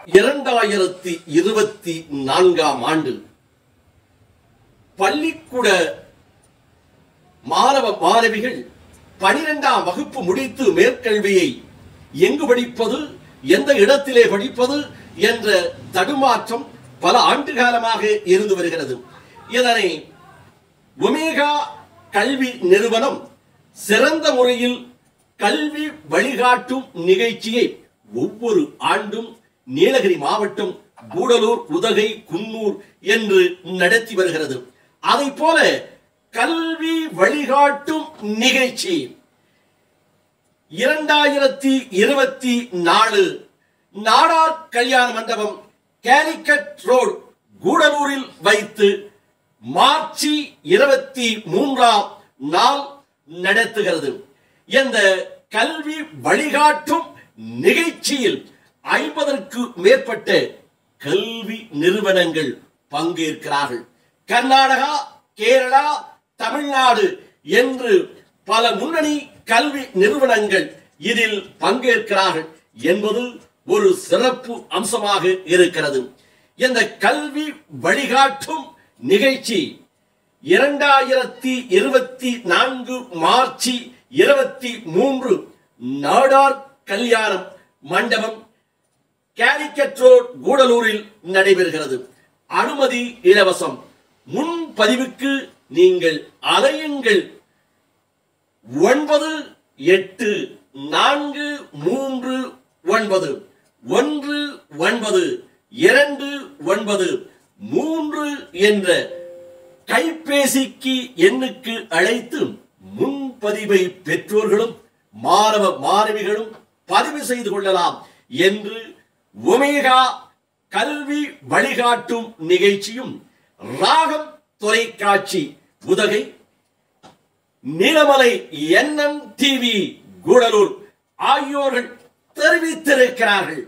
2024ஆம் ஆண்டு பள்ளிக்கூட மாணவ மாணவிகள் 12ஆம் வகுப்பு முடித்து மேற்கல்வியை எங்கு படிப்பது, எந்த இடத்திலே படிப்பது என்ற தடுமாற்றம் பல ஆண்டு காலமாக இருந்து வருகிறது. இதனை ஒமேகா கல்வி நிறுவனம் சிறந்த முறையில் கல்வி வழிகாட்டும் நிகழ்ச்சியை ஒவ்வொரு ஆண்டும் நீலகிரி மாவட்டம் கூடலூர், உதகை, குன்னூர் என்று நடத்தி வருகிறது. அதை போல கல்வி வழிகாட்டும் நிகழ்ச்சி 2024 நாடார் கல்யாண மண்டபம் கேலிக்கட் ரோடு கூடலூரில் வைத்து மார்ச் 23ஆம் நாள் நடத்துகிறது. இந்த கல்வி வழிகாட்டும் நிகழ்ச்சியில் 50க்கு மேற்பட்ட கல்வி நிறுவனங்கள் பங்கேற்கிறார்கள். கர்நாடகா, கேரளா, தமிழ்நாடு என்று பல முன்னணி கல்வி நிறுவனங்கள் இதில் பங்கேற்கிறார்கள் என்பது ஒரு சிறப்பு அம்சமாக இருக்கிறது. இந்த கல்வி வழிகாட்டும் நிகழ்ச்சி 2024 மார்ச் 23 நாடார் கல்யாணம் மண்டபம் கேலிக்கட் ரோடு கூடலூரில் நடைபெறுகிறது. அனுமதி இலவசம். முன்பதிவுக்கு நீங்கள் அலையுங்கள் 9843192923 என்ற கைபேசிக்கு எண்ணுக்கு அழைத்து முன்பதிவை பெற்றோர்களும் மாணவ மாணவிகளும் பதிவு செய்து கொள்ளலாம் என்று ஒமேகா கல்வி வழிகாட்டும் நிகழ்ச்சியும் ராகம் தொலைக்காட்சி உதகை, நீலமலை NM TV கூடலூர் ஆகியோர்கள் தெரிவித்திருக்கிறார்கள்.